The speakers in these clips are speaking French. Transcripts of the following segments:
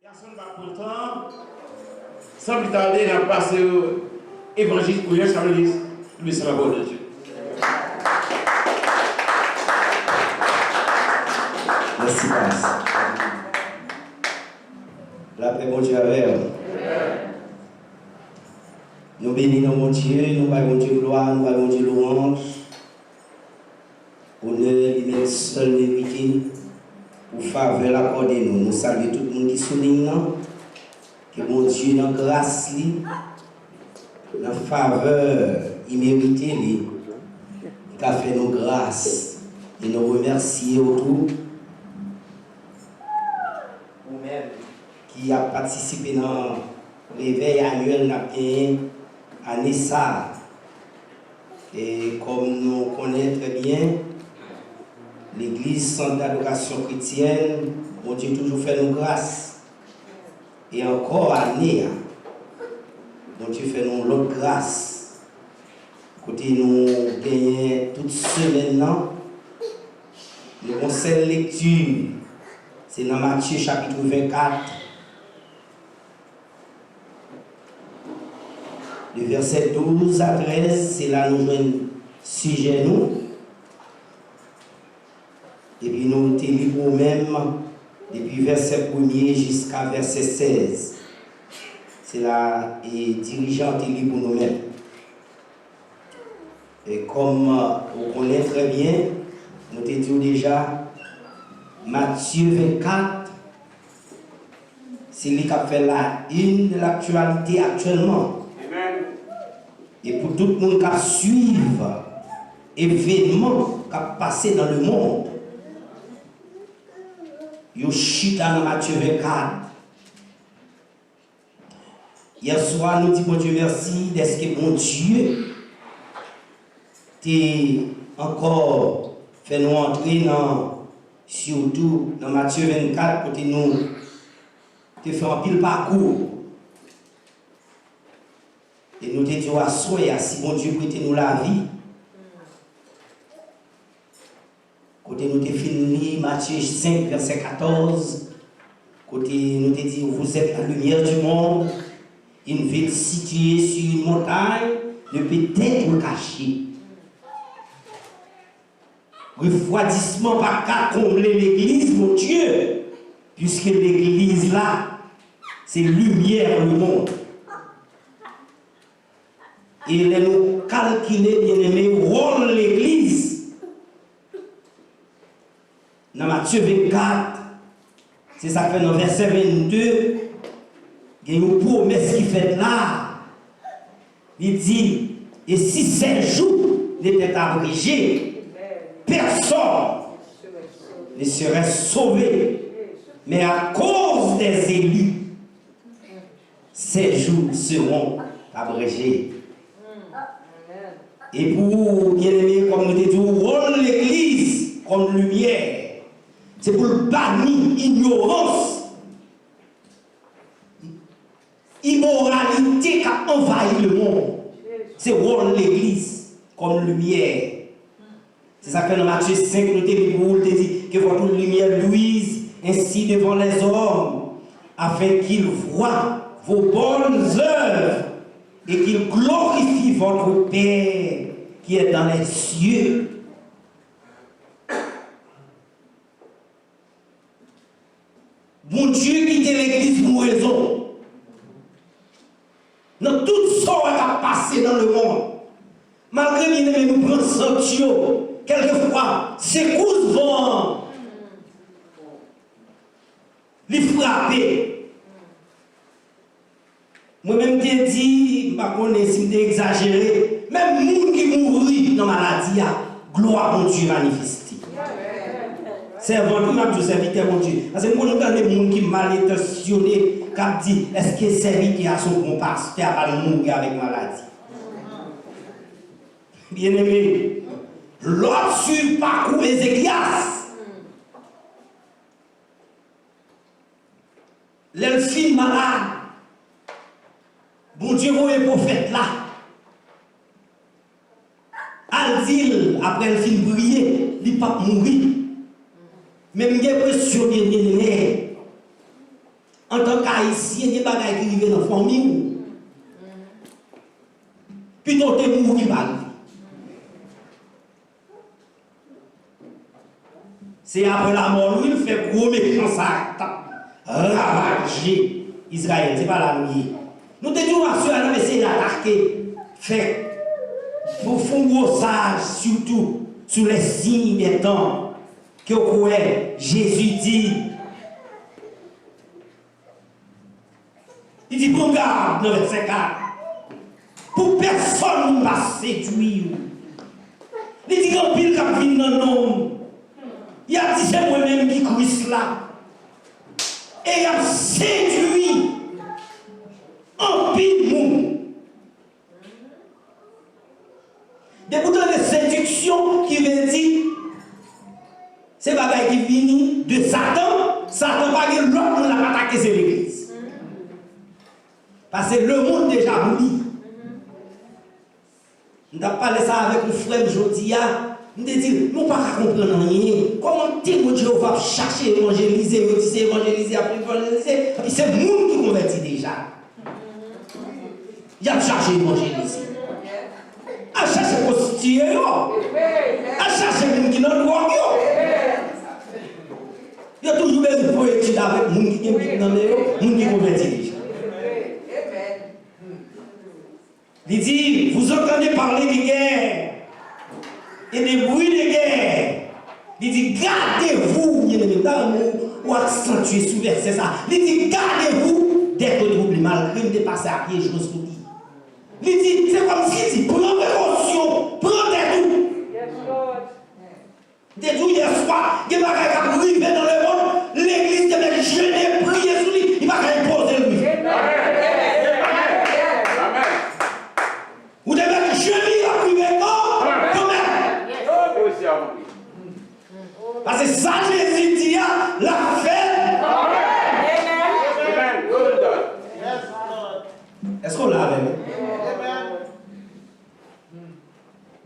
Personne va pourtant, sans plus tarder, on a passé au évangile pour Jésus, lui, c'est la parole de Dieu. Merci, Pasteur. La paix, bon Dieu, avec vous. Nous bénissons mon Dieu, nous baillons Dieu gloire, nous baillons Dieu louange. Honneur, il est seul mérité. Pour faveur accordé nous. Nous saluons tout le monde qui souligne que mon Dieu, dans grâce, dans faveur imméritée, il a fait nos grâces. Et nous remercions autour. Vous-même qui a participé dans l'éveil annuel à Nessa. Et comme nous connaissons très bien, l'Église Centre d'Adoration Chrétienne, mon Dieu toujours fait nos grâces. Et encore année, mon Dieu fait nous l'autre grâce. Côté nous gagnons toute semaine, le conseil lecture, c'est dans Matthieu chapitre 24. Le verset 12 à 13, c'est là nous jouons sujet nous. Et puis nous te livrons même depuis verset 1er jusqu'à verset 16. C'est là et dirigeant te libre pour nous-mêmes. Et comme on connaît très bien, nous te disons déjà, Matthieu 24, c'est lui qui a fait la une de l'actualité actuellement. Amen. Et pour tout le monde qui suit l'événement qui a passé dans le monde, yo chita dans Matthieu 24. Hier soir, nous disons bon Dieu merci d'être que bon Dieu t'es encore fait nous entrer dans, surtout dans Matthieu 24, côté nous te fait un pile parcours. Et nous te disons à soi, si bon Dieu prête nous la vie. Côté nous te fini Matthieu 5, verset 14. Côté nous te dit, vous êtes la lumière du monde. Une ville située sur une montagne ne peut être cachée. Refroidissement par qu'à combler l'église, mon Dieu, puisque l'église là, c'est lumière le monde. Et nous calculer, bien aimé, rôle de l'église. Dans Matthieu 24, c'est ça que fait dans verset 22, il y a une promesse qui fait là. Il dit, et si ces jours n'étaient abrégés, personne ne serait sauvé. Mais à cause des élus, ces jours seront abrégés. Et pour, bien aimé, comme nous disons, rôle de l'église comme lumière. C'est pour bannir l'ignorance, immoralité qui a envahi le monde. C'est rôle de l'église comme lumière. C'est ça que dans Matthieu 5, nous dit que votre lumière luise ainsi devant les hommes, afin qu'ils voient vos bonnes œuvres et qu'ils glorifient votre Père qui est dans les cieux. Mon Dieu qui était l'église pour raison. Dans tout ce qui a passé dans le monde, malgré que nous prenons sanction, quelquefois, c'est coups vent, les frapper. Moi-même, je dit, je ne sais pas si je exagéré, même les gens qui mourent dans la maladie, gloire à mon Dieu manifestée. C'est avant tout que je serviteur mon Dieu. Parce que moi, nous avons des gens qui sont mal intentionnés, qui disent, est-ce que serviteur a son bon pasteur va mourir avec maladie? Bien aimé, l'autre sur le parcours Ézéchias, l'elfine malade, bon Dieu, vous êtes prophète là. Al dit, après le film briller, il ne pas mourir. Même j'ai l'impression bien En tant qu'haïtien, il y a des bagages qui arrivent dans la famille. Plutôt que de mourir par c'est après la mort, lui, il fait gros méchant ça, ravager Israël, c'est pas la nuit. Nous te disons à ceux qui essayer d'attaquer, fait, pour faire un gros sage, surtout, sur les signes des temps, que vous croyez, Jésus dit, il dit, prends garde, dans le verset 4, pour personne ne va séduire. Il dit, quand pile qui vient dans l'homme, il a dit, c'est moi-même qui Christ là. Et il a séduit un pile monde. Des boutons de séduction qui veut dire, c'est bagaille qui vient de Satan. Satan va dire, l'autre monde l'a attaqué, c'est l'église. Parce que le monde déjà voulu. Nous avons parlé ça avec le frère Jodia. Nous avons dit, nous ne pouvons pas comprendre rien. Comment Dieu va chercher évangéliser, évangéliser, après évangéliser. C'est le monde qui convertit déjà. Il a cherché évangéliser. À chercher prostituer, à chercher les gens qui n'ont pas il y a toujours besoin de étudier avec les gens qui ont les gens qui convertit déjà. Il dit, vous entendez parler de guerre et des bruits de guerre. Il dit, gardez-vous, il y a des mots ou accentuer sous verset ça. Il dit, gardez-vous d'être troublé malgré de passer à pied, je vous dis. Il dit, c'est comme s'il dit, prenez précaution, prenez tout. Des jours hier soir, il va arriver dans le monde, l'église devait jeûner, prier sur lui, il va imposer lui. Vous devez jeûner la prière quand même. Parce que ça, Jésus dit, la fête. Est-ce qu'on l'a avec?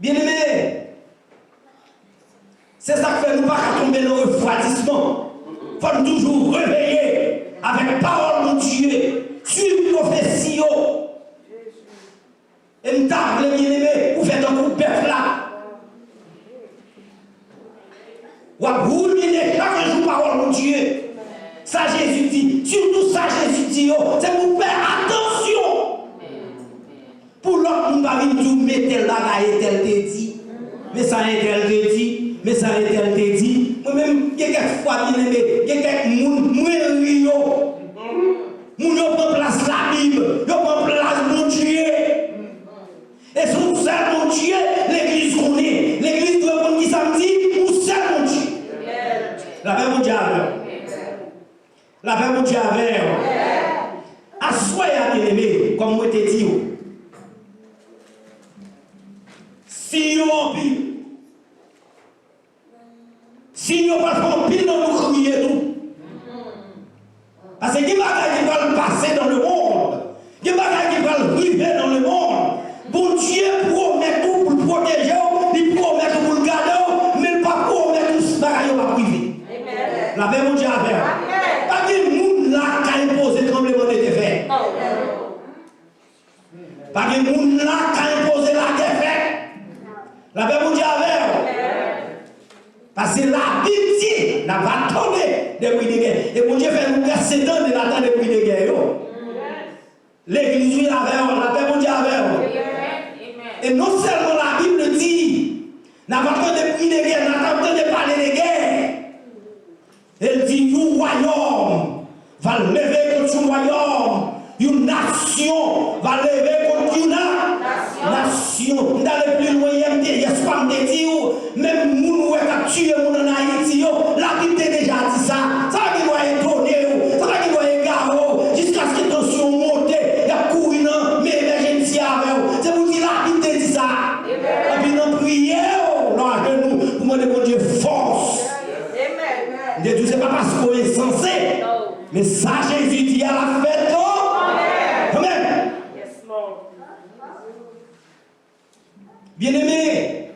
Bien aimé, c'est ça que fait nous pas tomber dans le refroidissement. Il faut toujours réveiller avec la parole de Dieu, suivre prophétie. Et nous t'avons bien aimé, vous faites un coup de peuple là. Vous ruinez chaque jour parole de Dieu. Ça Jésus dit, surtout ça Jésus dit, c'est pour faire attention. Pour l'autre, nous ne pouvons pas nous mettre tel bagaille, tel te dit. Mais ça est tel te dit. Mais ça est tel te dit. Moi-même, il y a quelques fois bien aimé, il y a quelques gens qui prennent place la Bible, ils prennent place mon Dieu. Et son seul mon Dieu, l'église connaît. L'église doit prendre qui samedi, ou seul mon Dieu. La paix mon Dieu avec. La paix mon Dieu avec. Assoyez à bien aimé, comme moi t'ai dit. Si nous en pile, si nous pas en pile, nous crier tout. Parce que il y a des bagages qui vont passer dans le monde. Il y a des bagages qui vont arriver dans le monde. Bon Dieu promet tout pour le protéger, il promet tout pour le garder, mais il ne pas promet tout ce bagages qui va priver. La paix mon Dieu a fait. Pas que le monde là qui a imposé tremblement de terre. Pas que le monde là qui a imposé la défaite. La paix mon Dieu a fait. Parce que la Bible dit, n'a pas tombé des bruits de guerre. Et mon Dieu fait nous verser dans de l'attente des bruits de guerre. L'église, la paix mon Dieu a fait. Et non seulement la Bible dit, n'a pas entendu des bruits de guerre, n'a pas entendu parler de guerre. Elle dit, un royaume va lever contre un royaume. Une nation va lever contre une nation. D'aller plus loin, il y a ce qu'on te dit, même nous qui avons tué en Haïti, la Bible a déjà dit ça. Ça qui doit étonner, ça qui doit égarer, jusqu'à ce que la tension monte, il y a couru dans mais émergence avec. C'est pour dire la Bible a dit ça. Et puis nous prions, nous à genoux, pour demander mon Dieu force. Amen. Ce n'est pas parce qu'on est censé, mais ça Jésus dit à la fête. Amen. Bien-aimé,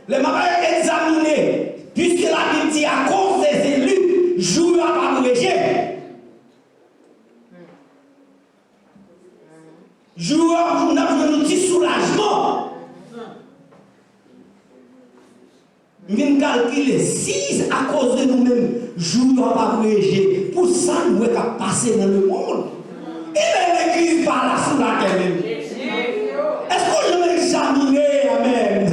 les mariés examinés, puisque la Bible dit à cause des élus, jour à pas régime. Je viens calculer 6 à cause de nous-mêmes, jour pas voyager. Pour ça, nous avons passé dans le monde. Et l'église par là sous la terre même. Est-ce que je vais examiner, amen,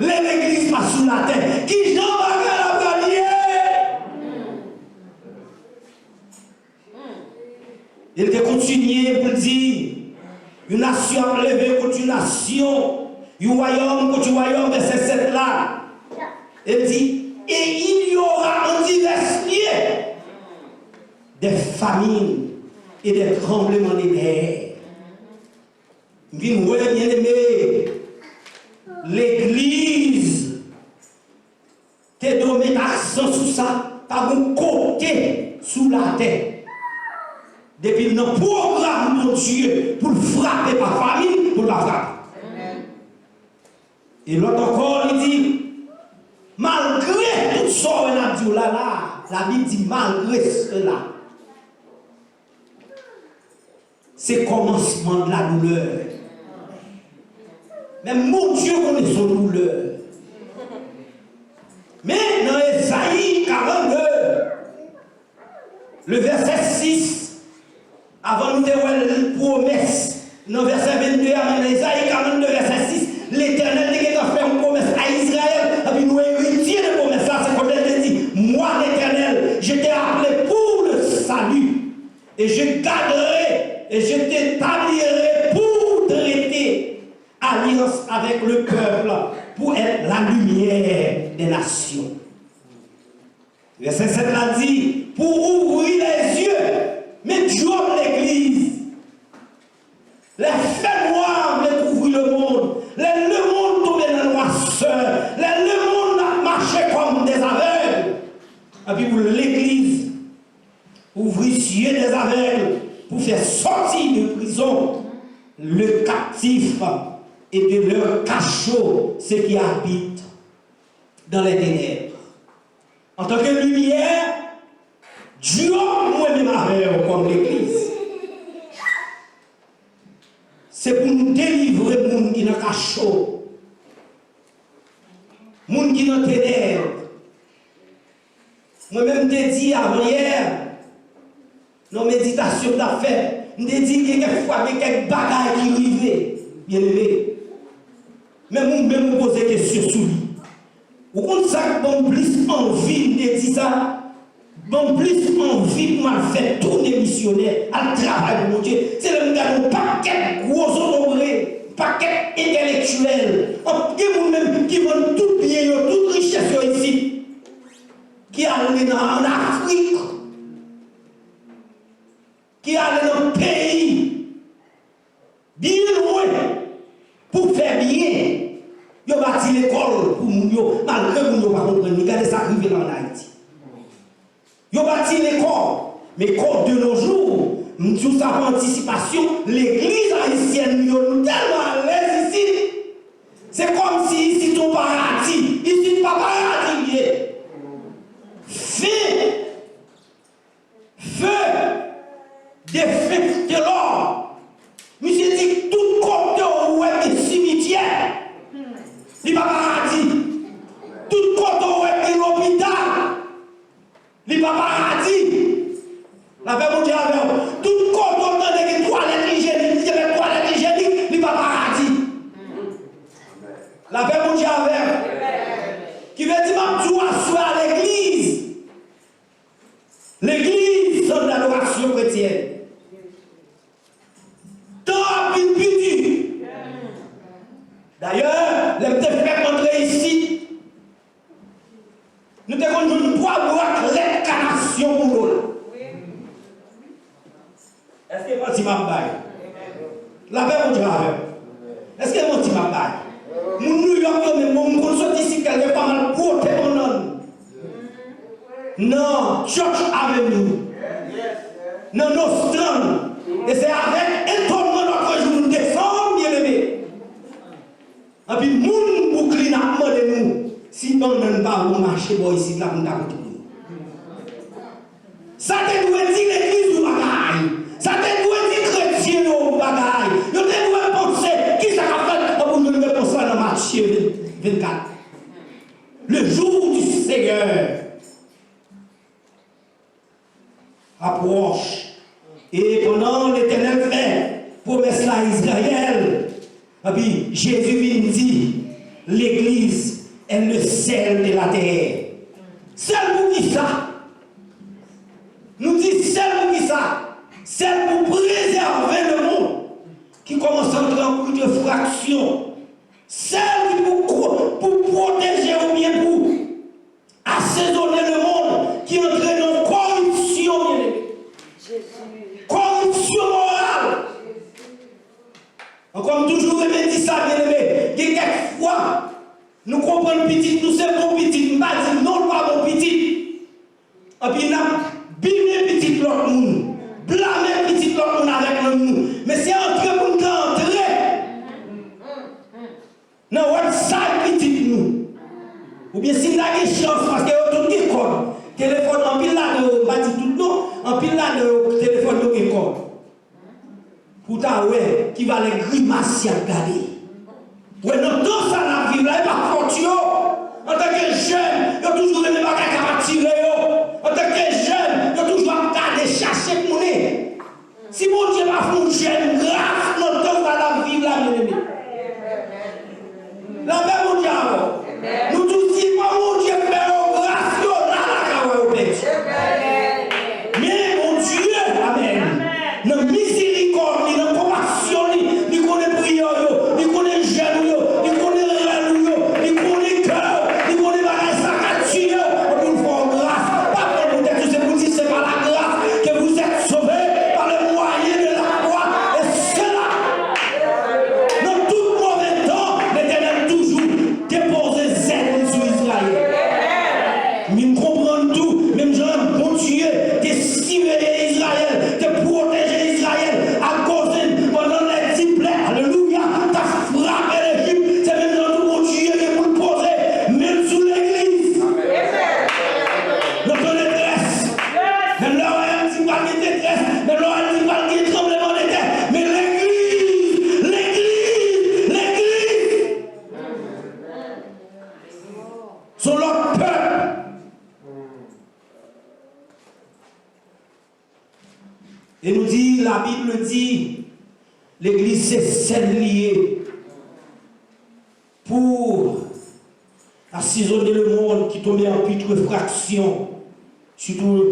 l'église par sous la terre, qui j'en va faire la prière? Il a continué pour dire, une nation a levé contre une nation, un royaume contre un royaume, verset 7 là. Il dit, et il y aura en divers lieux des famines et des tremblements de terre. Bien aimé, l'église, t'es de mettre accent sur ça, par un côté sous la terre. Depuis le programme de Dieu pour frapper par famille, pour la frapper. Et l'autre encore, il dit, malgré tout ça, on a dit là, la Bible dit malgré cela, c'est le commencement de la douleur. Mais mon Dieu connaît son douleur. Mais dans Ésaïe 42, le verset 6, avant nous d'avoir une promesse, dans le verset 22, dans Ésaïe 42, verset 6, l'Éternel a fait une promesse à Israël, et puis nous héritiers de promesse là, c'est comme il dit, moi l'Éternel, je t'ai appelé pour le salut, et je garderai, et je t'établirai pour traiter alliance avec le peuple, pour être la lumière des nations. Verset 7 l'a dit, pour ouvrir les yeux, mais Dieu l'église. Les faits noirs les couvrir le monde. Le monde tombait dans la noirceur. Le monde a marché comme des aveugles. Et puis pour l'église, ouvrir les yeux des aveugles pour faire sortir de prison le captif et de leur cachot ceux qui habitent dans les ténèbres. En tant que lumière, Dieu moi-même avec comme l'église. C'est pour nous délivrer les gens qui sont dans le cachot, les gens qui sont dans les ténèbres. Moi-même, je dit avant hier, dans la méditation que j'ai faite, je dit qu'il y a quelquefois quelques bagages qui arrivent, bien aimé. Mais moi-même, je pose des questions sur lui. Vous comprenez ça, bon plus envie de dire ça, bon plus envie pour faire tourner missionnaire à travail de mon Dieu. C'est le gars un paquet gros honoré, paquet intellectuel, des même qui vendent tout bien, toute richesse ici, qui allent en Afrique, qui allent dans le pays, bien loin, pour faire bien. Yo bâti l'école pour nous, malgré que nous ne pas comprendre, regardez ça qui vient en Haïti. Yo bâti l'école, mais comme de nos jours, nous avons ça en anticipation, l'église haïtienne, nous sommes tellement à l'aise ici. C'est comme si ici ton paradis, ici pas paradis. Feu des feux de l'or. Monsieur dit tout côté où est le cimetière. Il n'y a pas paradis. Tout côté où est l'hôpital. Il n'y a pas paradis. La paix mon Dieu avec vous. Tout côté où est les toilettes hygiéniques. Il y a des toilettes hygiéniques. Il n'y a pas paradis. La paix mon Dieu avec vous. Qui veut dire que tu as à l'église. L'église c'est de l'adoration chrétienne. Tant une petit. D'ailleurs, les petits frères entrer ici, nous avons une trois boîtes l'incarnation pour nous. Est-ce que mon petit m'a baillé? La paix mon Dieu avec. Est-ce que mon petit m'a baillé? Mon New York, mais mon sorti ici, quelqu'un pas mal porté mon nom. Non, church avec nous. Non, nos strands. Et c'est avec étonnement notre jour nous descendons, bien aimé. Et puis, moun boucli n'a demandé nous, si on ne pas vous marcher ici, là, on a tout. Ça te doit dire l'église ou bagaille. Ça te doit dire chrétien ou bagaille. Vous te doit penser, qui ça a fait pour nous penser dans Matthieu 24. Le jour du Seigneur approche. Et pendant l'Éternel fait promesse à Israël, et puis Jésus vient dire, l'Église est le sel de la terre. Sel pour qui ça? Nous disons sel pour qui ça? Sel pour préserver le monde qui commence à entrer en coup de fraction. Sel pour protéger ou bien pour assaisonner le monde qui entre dans corruption. Corruption morale. Comme toujours, je me dis ça, bien aimé. Il y a quelques fois, nous comprenons petit, nous sommes bon petit, nous ne pas non, pas bon petit. Et puis, nous avons bimé petit l'autre monde, blâmé petit l'autre monde avec nous. Mais c'est entre pour nous entrer. Non, on sale petit nous. Ou bien si nous avons une chance, parce que tout le monde téléphone en pile là, on va dire tout le temps, en pile là, le téléphone de l'école. Pourtant, ouais, qui va les grimacer à regarder. Ouais, non, tout ça dans la vie, là, il va fortuner. En tant que jeune, il y a toujours des bagages à tirer. En tant que jeune, il y a toujours à regarder, chercher de monnaie. Si mon Dieu m'a fait un jeune grâce, non, tout ça dans la vie, là, mon ami. La paix, mon Dieu, nous tous disons, mon Dieu, fait grâce, là, là, au péché. Mais mon Dieu, amen. Dans miséricorde, dans compassion, il connaît prière, il connaît jeune, il connaît réel, il connaît cœur, il connaît bagage saccadé, pour nous faire grâce. Pas pour nous dire, c'est pour dire, c'est par la grâce que vous êtes sauvés, par le moyen de la croix. Et cela, dans tout mauvais temps, l'Éternel toujours déposé zèle sur Israël. Mais nous comprenons tout, même Jean, bon Dieu, de surveiller Israël, de protéger Israël à cause pendant les disciples. Alléluia, tu as frappé l'Égypte, c'est même dans tout mon Dieu qui est pour le poser, même sous l'Église. Notre détresse, même là où elle dit pas qu'il y a détresse, même là où elle dit pas qu'il y a tremblement de terre, mais l'Église, sont leur peuple. Et nous dit, la Bible dit, l'Église c'est celle liée pour assaisonner le monde qui tombait en putréfaction, surtout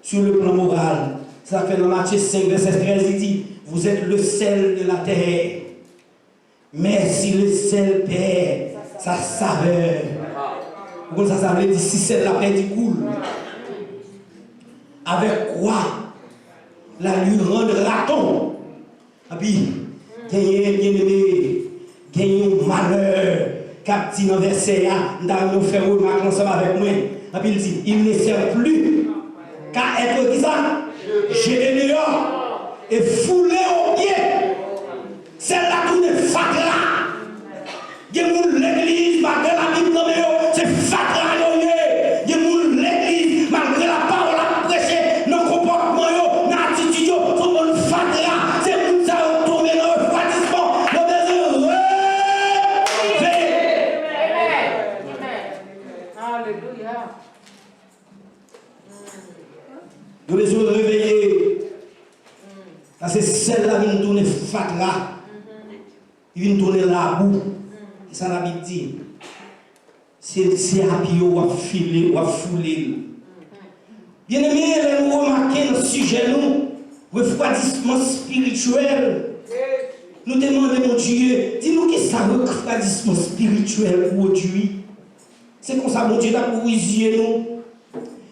sur le plan moral. Ça fait dans Matthieu 5, verset 13, il dit, vous êtes le sel de la terre. Mais si le sel perd sa saveur, comme ça veut dire, si c'est la paix du coule, avec quoi la lui rendra-t-on? Et puis, gagner un malheur, cap dit dans le verset, nous faisons remarquer ensemble avec moi. Et puis il dit, il ne sert plus qu'à être qui ça? Jeté dehors et foulé au pied. C'est là tout est fatra. Il y a l'église, malgré la Bible, c'est fatra. Il y a l'église, malgré la parole à prêcher, nos comportements, nos attitudes, tout le monde fatra. C'est pour ça qu'on tombe dans le refroidissement. Nous devons Alléluia. Nous devons réveiller. C'est celle-là qui nous tourne fatra. Il vient tourner la boue. C'est ça la Bible dit. C'est à pied ou à filer ou à fouler. Bien aimé, nous remarquons dans ce sujet, nous, refroidissement spirituel. Nous demandons, mon Dieu, dis-nous qu'est-ce que ça refroidissement spirituel produit. C'est comme ça, mon Dieu, là pour nous.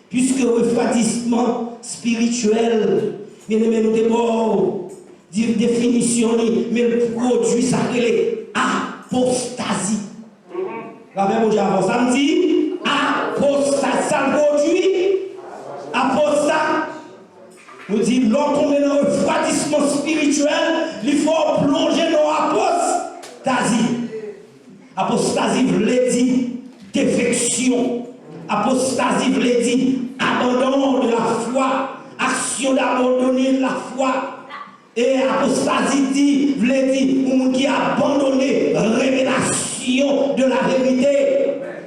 Puisque refroidissement spirituel, bien aimé, nous devons dire définition, mais le produit, ça s'appelle apostasie. La même chose avant, ça me dit apostasie, ça produit apostat. Nous dit, lorsqu'on est dans le refroidissement spirituel, il faut plonger dans l'apostasie. Apostasie veut dire défection. Apostasie veut dire abandon de la foi, action d'abandonner la foi. Et apostasie dit, veut dire qui a abandonné révélation de la vérité.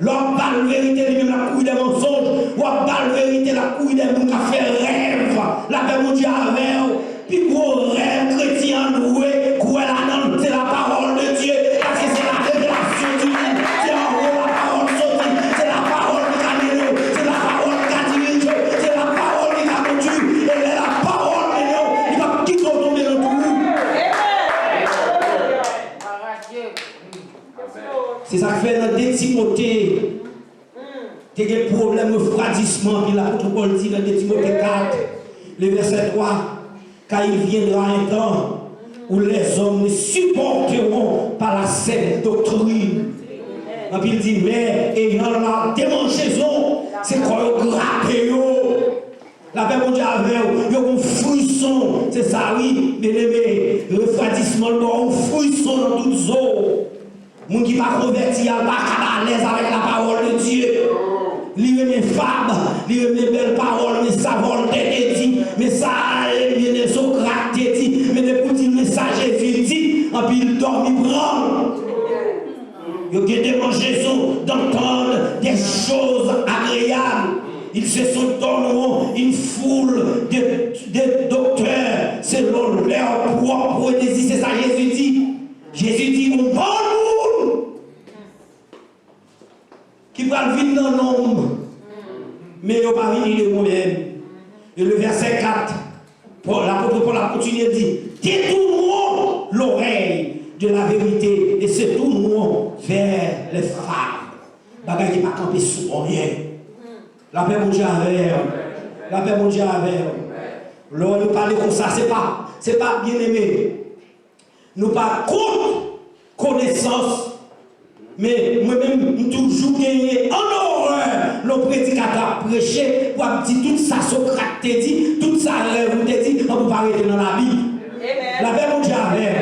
L'homme bal vérité, lui-même la couille des mensonges, ou à bal vérité, la couille des gens qui ont fait rêve, la paix mon Dieu avec, puis gros rêve chrétien doué, quoi là c'est la parole de Dieu, parce que c'est la révélation du monde, c'est en haut la parole sortie, c'est la parole de Camelo, c'est la parole de dirige, c'est la parole qui a conduit, et c'est la parole de Dieu, il va quitter tomber dans tout. C'est ça que fait dans des Timothée. Tu as des problèmes de refroidissement. Puis l'apôtre Paul dit dans Timothée 4, le verset 3, car il viendra un temps où les hommes ne supporteront pas la saine doctrine. Et puis il dit, mais ayant la démangeaison, c'est quoi le grappé. La paix mon Dieu avec il y a un frisson. C'est ça, oui, bien aimé. Le refroidissement, un frisson dans toutes eaux. Moun qui va convertir, il va pas à l'aise avec la parole de Dieu. Lire mes femmes, lire mes belles paroles, mes savoirs de dit, mais ça, les Socrate dit, mais les petits messages Jésus dit, et puis il dort, il prend. Il y a des démangeaisons d'entendre des choses agréables. Ils se sont donneront une foule de docteurs selon leur propre désir. C'est ça Jésus dit. Jésus dit, mon bon monde qui va vivre dans l'ombre, mais il ne va pas venir de moi-même. Et le verset 4, l'apôtre Paul a continué de dire, détournons l'oreille de la vérité et se tournons vers les femmes. Bagay qui ne va pas camper sous rien. La paix mon Dieu avec. La paix mon Dieu avec. Lorsque nous parlons comme ça, c'est pas bien aimé. Nous pas contre connaissance, mais moi-même, toujours gagné en horreur le prédicateur prêché pour dire tout ça, Socrate te dit, tout ça, vous te dit, on ne peut pas arrêter dans la Bible. La paix mon Dieu avec.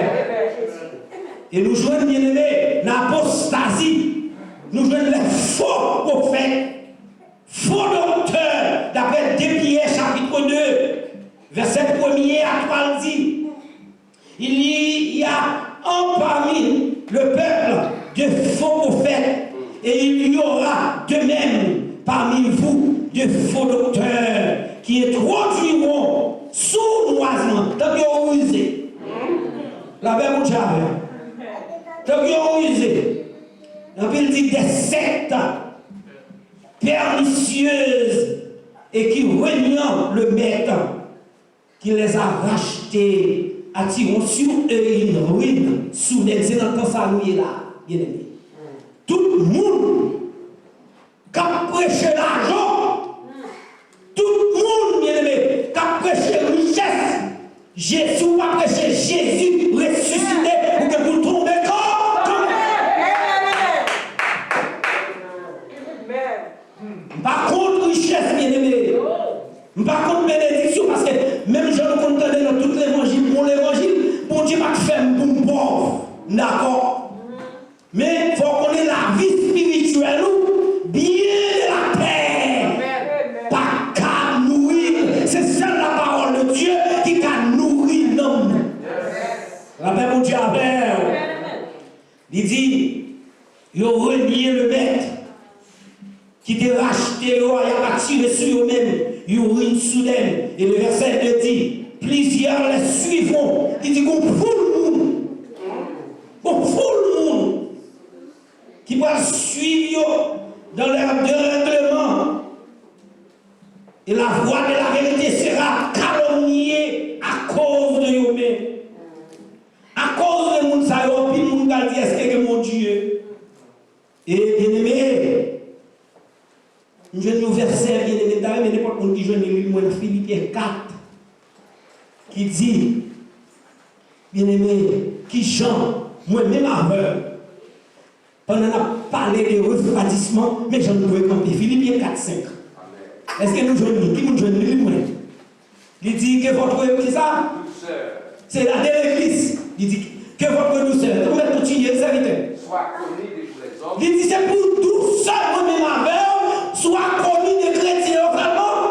Et nous jouons bien aimé, l'apostasie, nous jouons les faux prophètes, faux docteurs, d'après 2 Pierre chapitre 2, verset 1er à 3 dit. Il y a en parmi le peuple de faux prophètes et il y aura de même parmi vous de faux docteurs qui introduiront sournoisement, tant qu'ils ont usé, la même chose, tant qu'ils ont usé, il dit des sectes pernicieuses et qui reniant le maître qui les a rachetés. Attirons sur eux une ruine soudaine. C'est dans le temps ça nous est là, bien aimé. Tout le monde qui a prêché l'argent, tout le monde, bien aimé, qui a prêché richesse, Jésus a prêché Jésus ressuscité pour que vous tombez par contre, richesse, bien aimé. Par contre, bénédiction, parce que même je ne comprends dans tout l'évangile, pour l'évangile, bon Dieu va te faire un bon pauvre. D'accord? Mais il faut qu'on ait la vie spirituelle, bien la paix. Pas qu'à nourrir. C'est seule la parole de Dieu qui a nourri l'homme. La paix, mon Dieu, avec. Il dit, il a renié le maître qui t'a racheté, il a attiré sur eux-mêmes. Il y a une soudaine. Et le verset 2 dit, plusieurs les suivront. Il dit qu'on fout le monde. Qu'on fout le monde. Qui va suivre dans leur dérèglement. Et la voix de la vérité sera calomniée à cause de eux-mêmes. À cause de monde, ça y a puis le monde va dire, est-ce que mon Dieu? Et bien aimé, je vais nous verser, bien aimé, d'ailleurs, mais n'importe qui joue dans Philippiens 4, qui dit, bien aimé, qui chante, moi-même aveugle, pendant qu'on a parlé de refroidissement, mais j'en pouvais camper. Philippiens 4, 5. Est-ce que nous jouons? Qui nous jouons? Il dit que votre, c'est ça? C'est la de l'église. Il dit que votre douceur, vous pouvez continuer, les serviteurs. Soit connu de tous les hommes. Il dit c'est pour tout seul, moi-même aveugle, soit connu des chrétiens vraiment.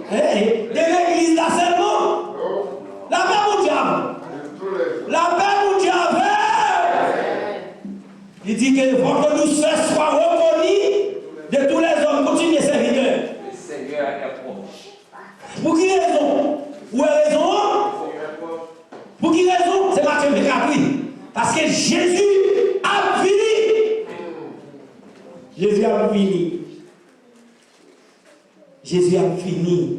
De l'église là seulement. La paix mon diable. La paix mon diable. Il dit que votre douceur soit reconnue de tous les hommes, continuez serviteurs. Le Seigneur est proche. Pour qui raison? Où est raison? Pour qui raison? C'est Matthieu 24, oui. Parce que Jésus a fini. Jésus a fini. Jésus a fini.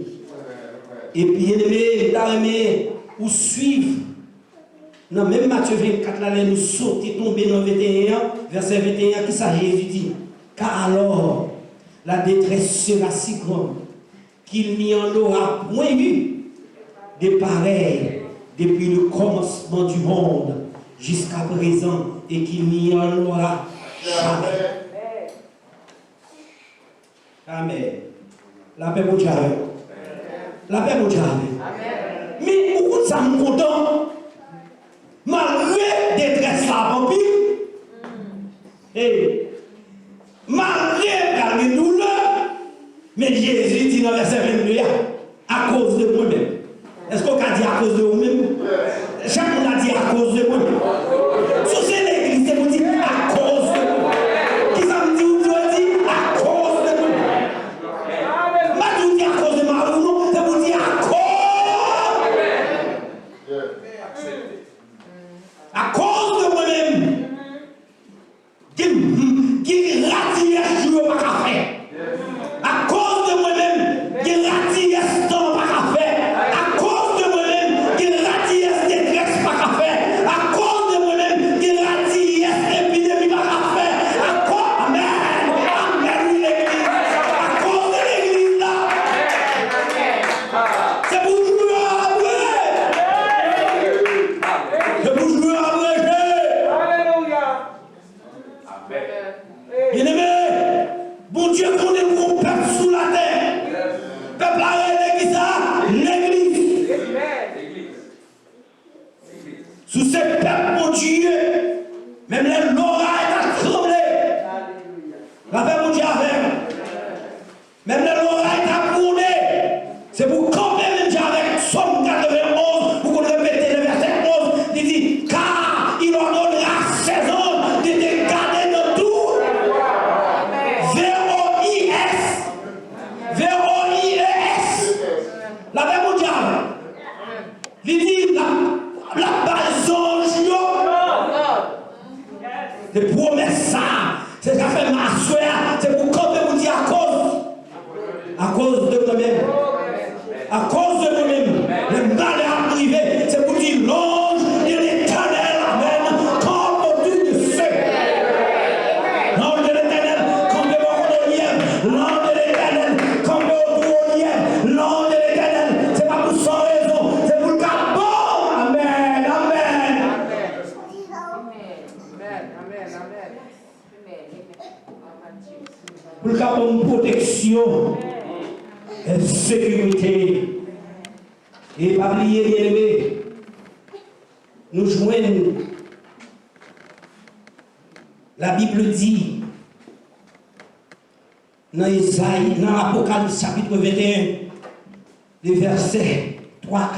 Et puis, bien-aimé, ou suivre. Non, même Matthieu 24, là, nous sauter, tomber dans 21, verset 21, qui ça Jésus dit? Car alors, la détresse sera si grande qu'il n'y en aura point eu de pareil depuis le commencement du monde jusqu'à présent et qu'il n'y en aura jamais. Amen. La paix pour Dieu. La paix pour Dieu. Mais où ça me content? Malgré détresse là, vampire, et malgré la douleur, mais Jésus dit dans le verset 22, à cause de moi-même. Est-ce qu'on a dit à cause de vous-même? Chaque monde a dit à cause de moi-même. Sous c'est l'église, c'est vous dire à cause de moi. Qui ça me dit, vous dit à cause de moi. Pas tout dire à cause de moi, non, c'est vous dire à cause. À cause de moi-même, qui ratille ce jour par café. À cause de moi-même, qui ratille ce temps par café. À cause de moi-même, qui ratille ce détresse par café. À cause de moi-même, qui ratille ce épidémie par café. À cause, amen, amen, l'église. À cause de l'église là. C'est pour jouer à vrai. C'est pour jouer à vrai. Bien-aimé, bon Dieu connaît mon peuple sous la terre. Peuple arrêté qui ça? L'église. Sous ce peuple, mon Dieu, même les l'oreille a tremblé. La paix, mon Dieu, avec. Même les l'oreille a bourné. C'est pour camper, même Dieu, avec Somme 91, pour qu'on répète le verset 11. Il dit, car il ordonnera 16 ans de te garder dans tout. V-O-I-S. La paix mondiale. Il dit la balzonge. Les promesses, ça. C'est ça fait ma soeur. C'est pour quand vous dire à cause. À cause de toi-même. À cause de toi-même. Le malheur arrivé. C'est pour dire l'ange de l'éternel. Amen. Quand on dit de ce. L'ange de l'éternel. Quand on dit l'ange de l'éternel. Quand on dit l'ange de l'éternel. C'est pas pour sans raison. C'est pour le cas bon. Amen. Amen. Pour le cas bon protection. Et sécurité. Et pas oublier, bien aimé, nous joignons. La Bible dit, dans Isaïe, dans l'Apocalypse chapitre 21, les versets 3, 4,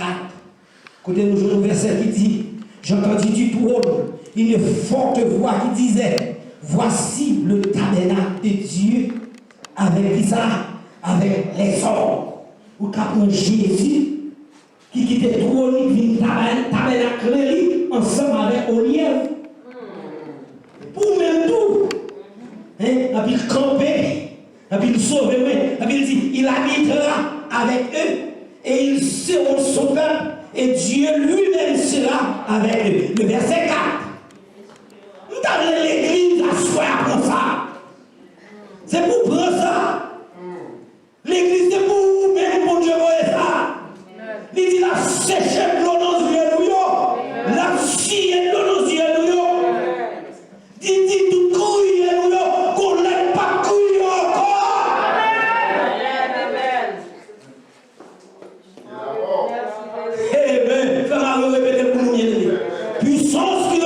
côté nous jouons le verset qui dit, j'entendis du trône une forte voix qui disait, voici le tabernacle de Dieu avec Isaac, avec les hommes. Ou qu'après Jésus, qui quitte le trône, qui vient tabernacle ensemble avec Olive. Pour même tout, hein, puis camper, puis sauver, puis dit, il habitera avec eux, et ils seront son peuple, et Dieu lui-même sera avec eux. Le verset 4. Nous avons l'église à soi pour ça. C'est pour prendre ça. L'église c'est pour vous-même, pour Dieu, voyez ça. Il dit la séché de l'eau dans les yeux, la sciée de l'eau dans les yeux. Il dit tout couille, qu'on n'aime pas couille encore. Amen. Fais-moi répéter pour nous. Puissance qui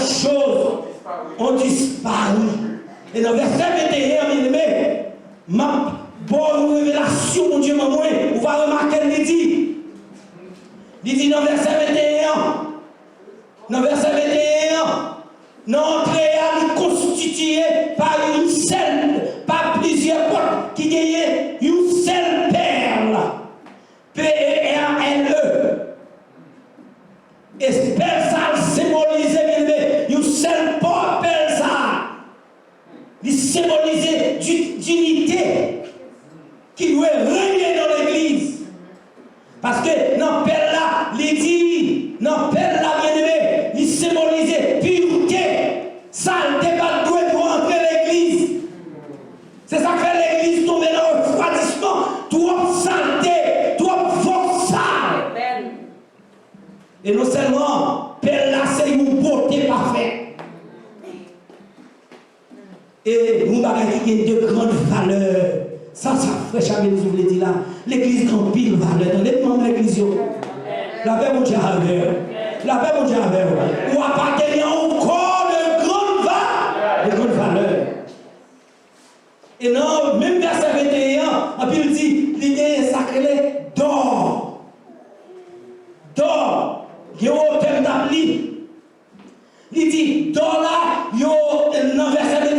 choses ont disparu. Et dans le verset 21, bien aimé, ma bonne révélation, mon Dieu, maman, on va remarquer, il dit dans le verset 21, dans le verset 21, notre est constitué par une seule, par plusieurs portes qui gagnent une seule perle. P-E-R-L-E. Et perle ça symbolise une seule porte, perle ça. Il symbolise d'unité qui doit régner dans l'église. Parce que dans perle là, il dit, dans perle là, bien aimé, il symbolise pureté. Saleté pas doit rentrer l'église. C'est ça que fait l'église tomber dans le refroidissement. Trop saleté, trop force sale. Et non seulement, Père là, c'est une beauté parfaite. Et nous avons de grandes valeurs. Ça, frère Chamel nous voulait dire là. L'église grand pile valeur. Dans les membres de l'église, la paix, mon Dieu, avec. La paix, mon Dieu, avec. Ou appartenir encore de grandes valeurs. Et non, même verset 21, puis il dit, il est sacré d'or. D'or. Il y a un thème d'appli. Il dit, d'or là, dans verset 21,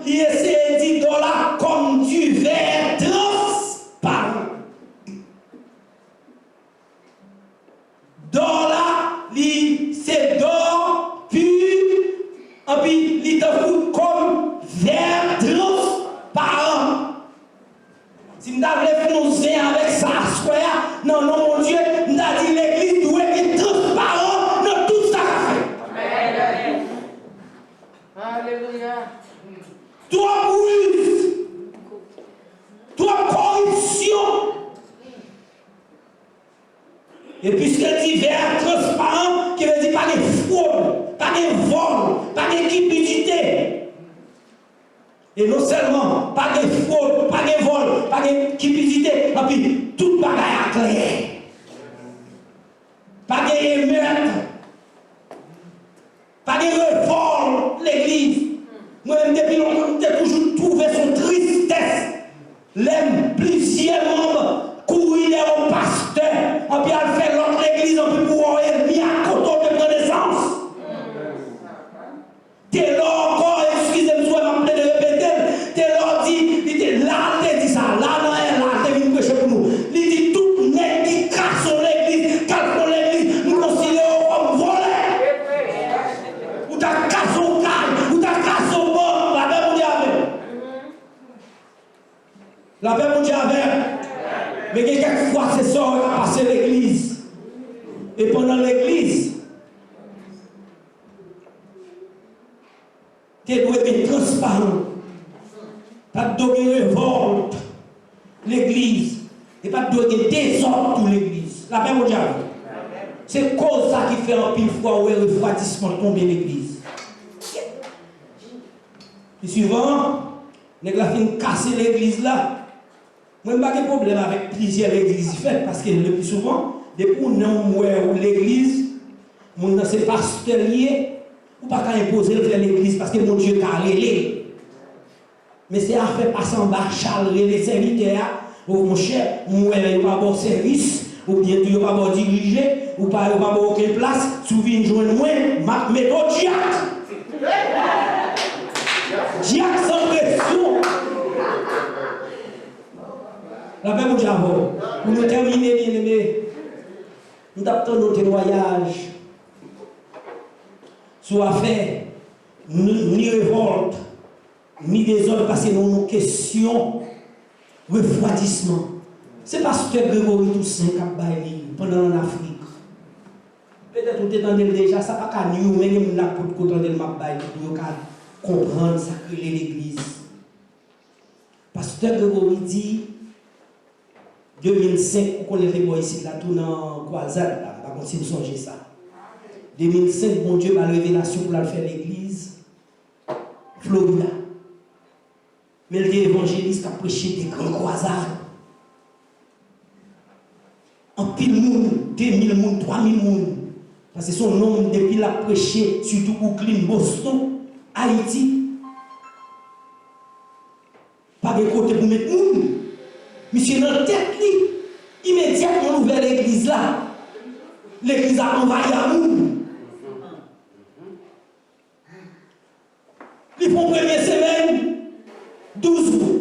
il essaie de dire d'or là comme du verre transparent. D'or là, c'est d'or pur, et puis il te fout comme verre transparent. Si nous avons fait avec ça, non, mon Dieu, nous avons dit l'église doit être transparente dans tout ça. Amen. Alléluia. Toi, ruse, toi, corruption. Et puisque dit verre transparent, qui veut dire pas de fraude, pas de vol, pas de cupidité. Et non seulement pas de fraude, pas de vol, pas de cupidité, et puis tout bagaille à clair. Pas de émeute, pas de révolte, l'église. Moi-même, depuis longtemps, j'ai toujours trouvé son tristesse. L'aime plusieurs membres courir au pasteur, et puis elle fait l'autre l'église, on peut pouvoir être mis à côté de connaissance. T'es là encore, excusez-moi, je vais me répéter. T'es là, dit, là, t'es dit ça, là, non, là, t'es venu prêcher pour nous. Il dit, tout n'est qui casse l'église, nous considérons comme volés. Ou t'as cassé au calme, ou t'as cassé au bon, la paix mondiale avec. La paix mondiale avec. Mais quelquefois, c'est ça qui a passé l'église. Et pendant l'église, tu dois être transparent. Pas de révolte l'église. Et pas de désordre pour l'église. La paix mondiale. C'est cause ça qui fait un pile fois où le refroidissement tombe l'église. Et suivant, les gars finissent casser l'église là. Moi, je n'ai pas de problème avec plusieurs églises faites parce que le plus souvent, depuis qu'on a l'église, on a ses pasteurs liés. Ou pas qu'à imposer le faire l'église parce que mon Dieu a relé. Mais c'est à faire passer en bas, chalrer les serviteurs, ou mon cher, moi, il n'y a pas bon service, ou bien tu n'as pas bon diriger, ou pas bon aucune place, souvent joindre moi, ma méthode Diac. Diac sans pression. La paix, mon Dieu, pour nous terminer, bien aimé, nous adaptons nos témoignages. Soit fait ni révolte, ni désordre, parce que nous question refroidissement. C'est pasteur Grégory Toussaint qui a baillé pendant en Afrique. Peut-être que vous entendez déjà, ça n'a pas qu'à nous, mais nous n'avons pas de côté de ma baille pour comprendre ça que l'église. Pasteur Grégory dit 2005, on connaît les boys ici, là, tout dans croisade, là, par contre, si vous songez ça. 2005, mon Dieu, ma révélation pour la faire l'église, Florida. Mais le évangéliste a prêché des grandes croisades. En pile monde, 2000 monde, 3000 monde. Parce que son nom, depuis la prêché, surtout Brooklyn, Boston, Haïti, pas de côté pour mettre monde. Monsieur dans la tête, immédiatement ouvert l'église là. L'église a envahi à monde. Ils font première semaine, 12 jours.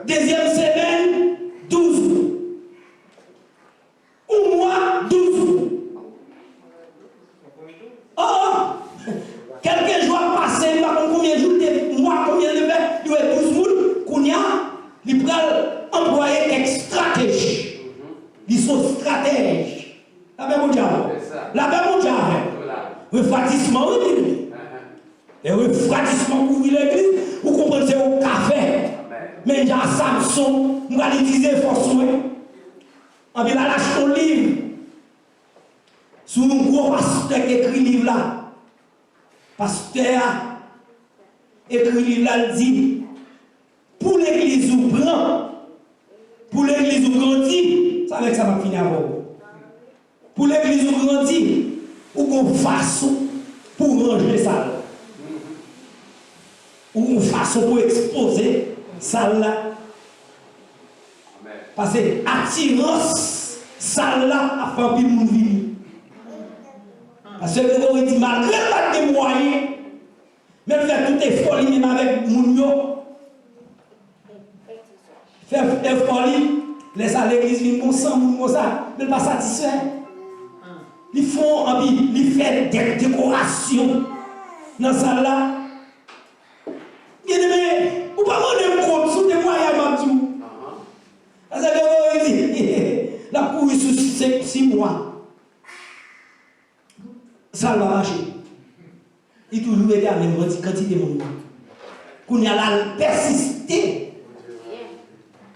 Deuxième semaine, 12 jours. Un mois, 12 jours. Oh! Quelques jours passés, par combien de jours, des mois, combien de mois, il y a 12 jours, qu'on y a, ils peuvent employer des stratèges. Ils sont stratèges. La paix mondiale. La paix mondiale. Refroidissement, oui. Et refroidissement pour l'église, vous comprenez, c'est au café. Mais il y a Samson, on va l'utiliser forcément. On va lâcher ton livre. Sous un gros pasteur qui écrit le livre là. Pasteur écrit le livre là, il dit pour l'église où prend, pour l'église où grandit, ça veut dire que ça va finir avant. Pour l'église où grandit, ou qu'on façon pour ranger ça. Ou une façon pour exposer ça là. Parce que attirance ça là a fait un peu de vie. Parce que vous dit malgré pas de moyens, même faire tout effort même avec Mounio, faire effort, laisse à l'église venir comme ça, mais pas satisfait. Ils font, ils font des décorations dans ça là. Bien aimé, ou pas demander compte sous des moyens Mabdou. Parce que vous dit, la cour est sous 6 mois. Ça va marcher. Il a toujours été à la même quantité de monde. Qu'on y a là persister.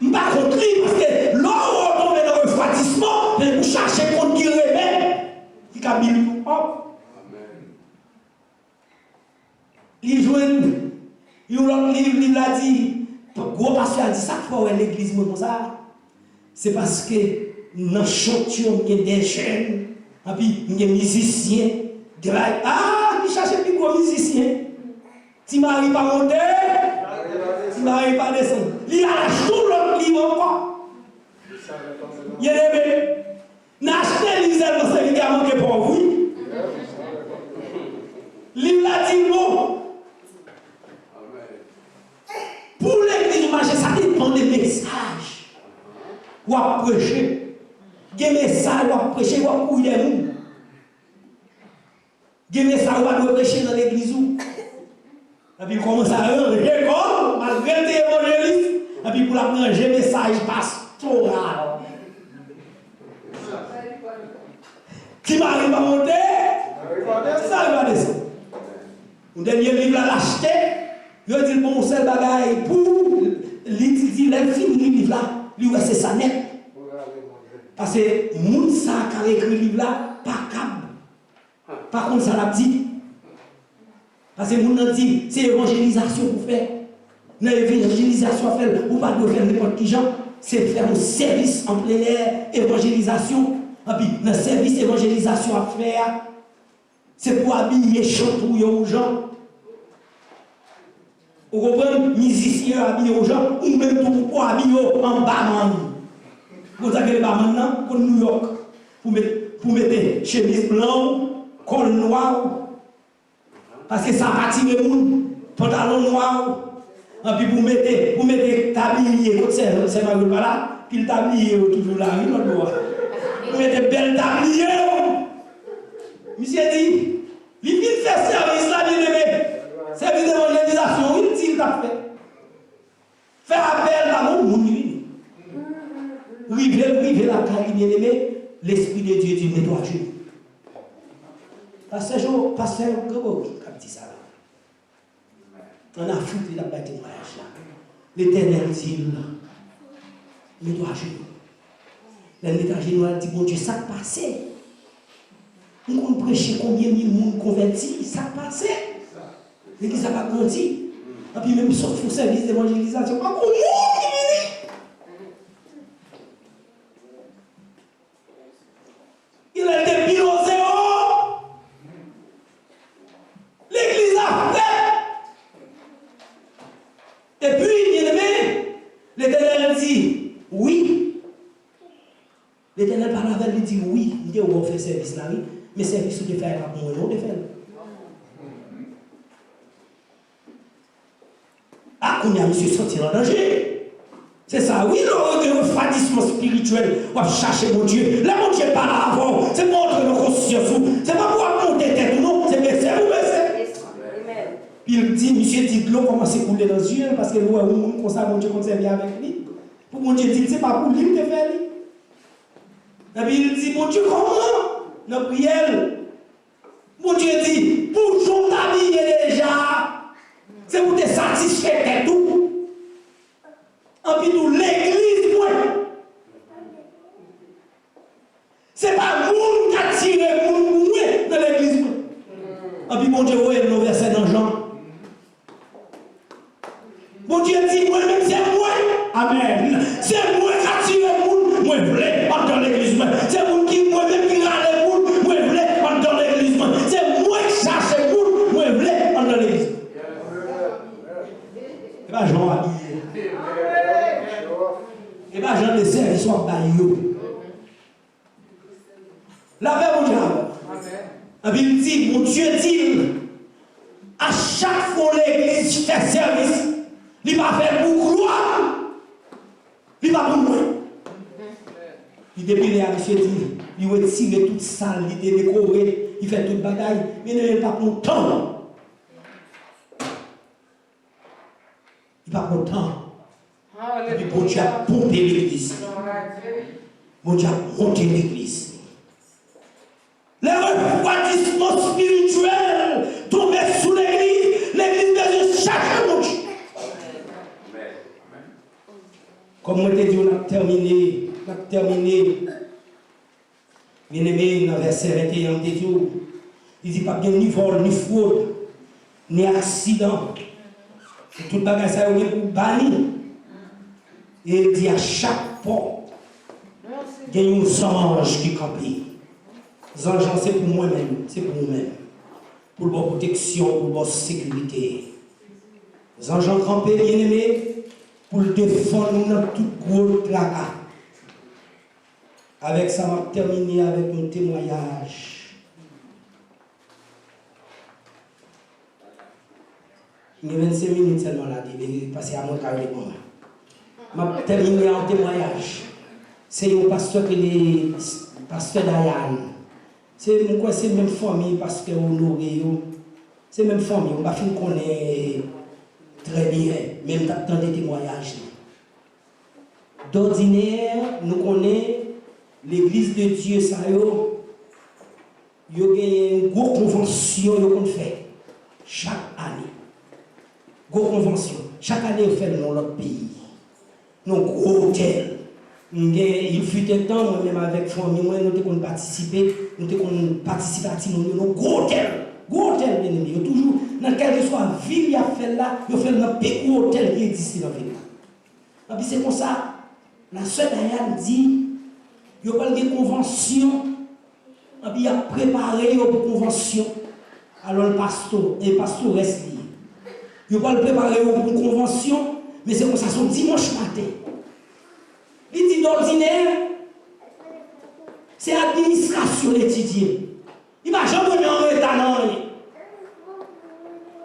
Je ne suis pas contre lui parce que l'homme tombe dans le refroidissement, mais vous cherchez contre qui réveille. Qui a mis le hop. Il joue. Il a dit, gros pasteur a dit, ça fois l'église comme ça, c'est parce que dans le chantier, il y a des jeunes, et puis il y a des musiciens, ah, il cherche plus gros musiciens. Si Marie pas monter, si Marie pas descendre, il a tout l'autre livre encore. Il y a des bébés. N'achetez l'israël dans ce livre qui a manqué pour vous. Il a dit bon. Pour l'église marché, ça dépend des messages. Ou à prêcher. Des messages, ou à prêcher, ou à couiller des mous. Des messages, ou à prêcher dans l'église. Et puis, il commence à ranger, malgré les évangélistes. Et puis, pour la ranger, message pastoral. Qui m'arrive à monter, ça va descendre. Un dernier livre à l'acheter. Je dis bon, c'est le bagaille pour l'infini livre là, lui c'est ça net. Parce que moun ça qui a écrit le livre là, pas câble. Par contre, ça l'a dit. Parce que moun a dit, c'est évangélisation pour faire. Dans l'évangélisation à faire, ou pas de faire n'importe qui gens, c'est faire un service en plein air, évangélisation. Et puis, dans le service évangélisation à faire, c'est pour habiller chantouille aux gens. Vous comprenez, musiciens habillés aux gens, ou même tout pour habiller en barman. Vous savez les barman là, pour New York, pour mettre chemise blanche, col noir, parce que ça attire les gens, pantalon noir, et puis vous mettez tablier, c'est pas là, puis le tablier toujours là, il n'a pas. Vous mettez belle tablier. Monsieur dit, il vient faire service là, bien aimé. Service d'évangélisation, il dit qu'il a fait. Faire appel à mon monde. River la caille, bien aimé, l'Esprit de Dieu dit nettoie Dieu. Pasteur Grégory, comme dit ça là. On a foutu la bâtiment là. L'Éternel dit nettoie Dieu. L'État général dit bon Dieu, ça passe. Nous avons prêché combien de monde convertis, ça passe. L'église n'a pas grandi. Et puis même sauf pour service d'évangélisation, pas beaucoup de monde qui vient. Il a été pilosé. pas prêt. Et puis, bien aimé, l'Éternel dit oui. L'Éternel parle avec lui, dit oui, il va faire service là, oui, mais service de faire pour moi, non, de faire. Ah, qu'on y a monsieur sorti en danger. C'est ça, oui, le refroidissement spirituel, on va chercher mon Dieu. Là, mon Dieu n'est pas là avant, c'est montre nos conscience, c'est pas pour monter tête, non, c'est baisser ou baisser. Puis il dit, monsieur dit de l'eau commence à couler dans les yeux, parce que l'eau est où, comme ça, mon Dieu conserve avec lui. Pour mon Dieu dit, c'est pas pour lui de faire lui. Et puis il dit, mon Dieu, comment? Dans la prière, mon Dieu dit, pour ton ami déjà, c'est pour te satisfaire de tout. Et puis nous, l'église, moi, c'est pas monde qui a tiré monde dans l'église. Et puis mon Dieu, vous voyez le verset dans Jean. Mon Dieu dit, moi-même, c'est moi. Amen. C'est moi qui a tiré monde, moi, je voulais dans l'église. C'est moi-même qui râle les monde, moi, je voulais dans l'église. C'est moi qui cherche les monde, moi, je voulais dans l'église. Et bien, Jean a dit. Et bien, Jean de service soit baillot. La paix, mon diable. Et puis il dit, mon Dieu dit, à chaque fois l'église fait service, il va faire pour gloire, il va pour moi. Il dépile à monsieur dit, il retire toute salle, il décoré, il fait toute bagaille, mais il n'est pas content. Il n'est pas content. Et puis bon Dieu a pompé l'église. Bon Dieu a monté l'église. Le refroidissement spirituel tombé sous l'église. L'église de chaque monde. Comme on t'a dit, on a terminé. Bien aimé, dans le verset 21, il dit pas bien ni vol, ni fraude, ni accident. Tout le bagage ça est pour bannir. Et il dit à chaque porte, il y a un ange qui campe. Les anges, c'est pour moi-même, c'est pour nous-mêmes. Pour la protection, pour la sécurité. Les anges ont campé, bien aimés, pour défendre notre tout gros tracas. Avec ça, on va terminer avec un témoignage. Il y a 25 minutes seulement là, parce à mon carré. Je vais terminer en témoignage. C'est un pasteur qui est pasteur Dayan. C'est la même famille, pasteur Honoré. C'est la même famille. On va finir qu'on est très bien, même dans des témoignages. D'ordinaire, nous connaissons l'église de Dieu, ça y a une grosse convention qu'on fait chaque année. Grosse convention. Chaque année, on fait dans notre pays. Nos gros hôtels. Il fut un temps, moi-même avec la famille, nous avons participé, nous avons participé à nos gros hôtels. Gros hôtels, bien aimé. Toujours, dans quelle que soit la ville, il y a fait là, il y a fait le plus gros hôtel qui existe dans la ville. Et puis c'est comme ça, la sœur Diane dit, il y a une convention, et puis il a préparé une convention. Alors le pasteur reste lié. Il a préparé une convention, mais c'est comme ça, son dimanche matin. Il dit d'ordinaire, c'est l'administration étudiée. Il ne va jamais remettre en retard dans rien.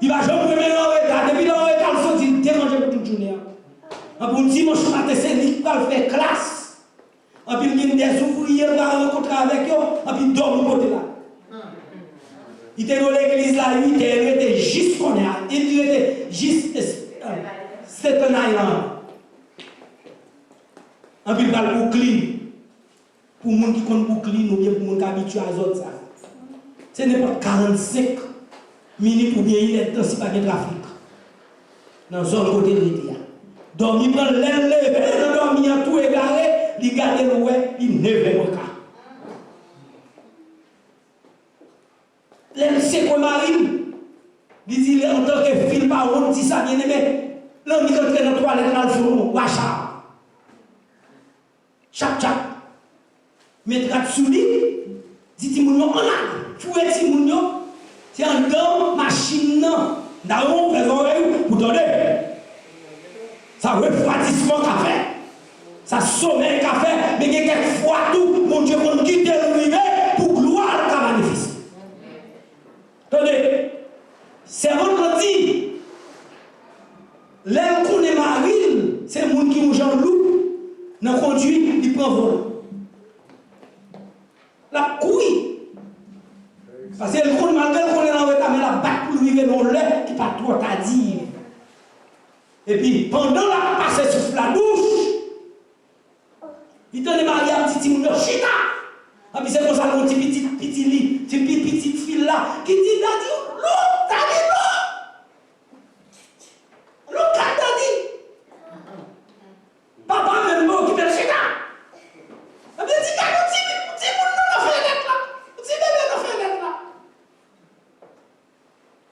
Il ne va jamais remettre en retard. Depuis dans le retard, il faut dire déranger pour toute journée. Pour dimanche matin, c'est lui qui va faire classe. Et puis il y a des ouvriers qui vont rencontrer avec eux, et puis il dort au côté là. Il était dans l'église là, il était juste qu'on est. Il était juste Staten Island. Et puis il va le boucler. Pour les gens qui connaissent le boucler, ou bien pour les gens qui sont habitués à ça. Ce n'est pas 45 minutes ou bien il est dans ce pas de trafic. Dans la zone côté de l'État. Donc il prend l'aile levée, dormir tout égaré, il garde le ouais, il ne veut pas. L'aile c'est comme marine. Il dit en tant que film par on dit ça bien aimé. L'homme qui entre dans la toilette dans le fond, wacha. Chap chap. Mettre sous lui, dit Timounio, on a. Fouet Timounio, c'est un grand machine, non. Nous les oreilles pour donner. Ça refroidissement qu'a fait. Ça sommeil qu'a fait. Mais il y a quelques fois tout, mon Dieu, qu'on quitte le pour gloire qu'a manifesté. Attendez, c'est votre dit. L'un qu'on est marine, c'est le monde qui nous Jean-Loup, dans conduit, il prend vol. La couille. Parce que le monde, malgré qu'on est dans le mais la batte pour lui dans l'air, qui pas trop à dire. Et puis, pendant la passe sur la douche, il donne Marie à petit monde, chita. Et puis c'est comme ça qu'on dit petite fille là, qui dit, l'eau, t'as dit l'eau. L'eau, t'as dit. Papa même pas occupé le chita. Et puis il dit, petit monde dans la fenêtre là. Petit bébé dans la fenêtre là.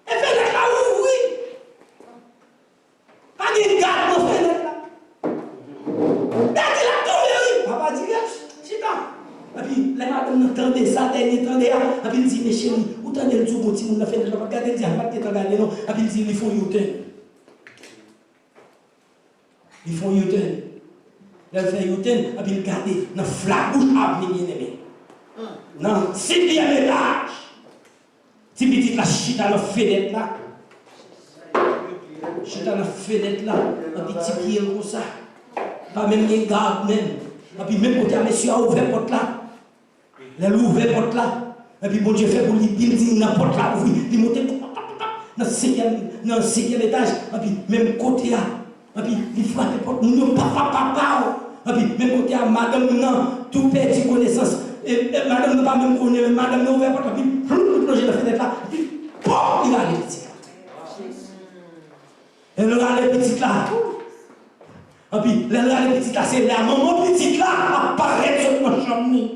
Et fenêtre là, oui. Pas de garde dans la fenêtre là. Daddy l'a tombé, oui. Papa dit, chita. Et puis, les madames entendent ça, elles entendent ça. Et puis, il dit, mais chérie, où t'en es le tout petit monde, fait, je vais pas regarder, je vais pas te regarder, non. Et puis, il dit, ils font U-turn. Ils font U-turn. Ils font U-turn, et puis, regardez, dans la flagouche, à venir, bien aimé. Dans le 6e étage. Si petit la chita dans la fenêtre là. Chita dans la fenêtre là, un petit pied comme ça. Pas même les gardes même. Et puis, même quand monsieur a ouvert la porte là. Elle a ouvert la porte là. Et puis, bon Dieu fait pour lui, il dit, la porte là, oui, il monte dans le 5e étage. Et puis, même côté là. Et puis, il frappe la porte, nous, papa. Et puis, même côté là, madame, non, tout perdu connaissance. Et madame n'a pas même connu, madame n'a ouvert la porte, et puis, il plonge dans la fenêtre là. Et puis, il va aller petit là. Et le gars, les petites là. Et puis, les petites là, c'est la maman petite là, apparaît sur ma chambre.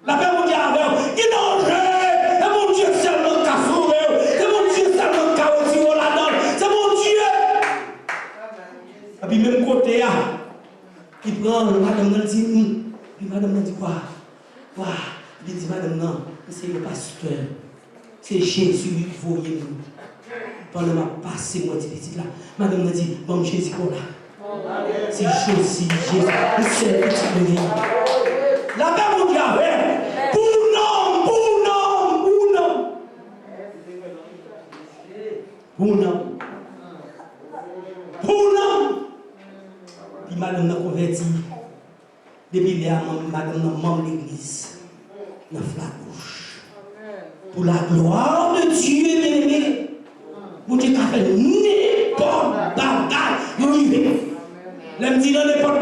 La paix mon Dieu avec il est danger. Et mon Dieu seulement qu'à sauver. C'est mon Dieu seulement qu'à retirer la donne. C'est mon Dieu. Et puis même côté là, il prend madame dans dit, puis madame dit quoi? Il dit madame non, c'est le pasteur. C'est Jésus qui voyait nous. Pendant ma passé moi petit là, madame dit bon Jésus quoi là. C'est Jésus, c'est petit bébé. La paix mon Dieu avec. Pounam. Puis madame n'a converti. Depuis là, madame n'a membre de l'église. Dans la bouche. Pour la gloire de Dieu, bien-aimé. Vous dites qu'à faire n'importe bagaille. L'homme dit dans n'importe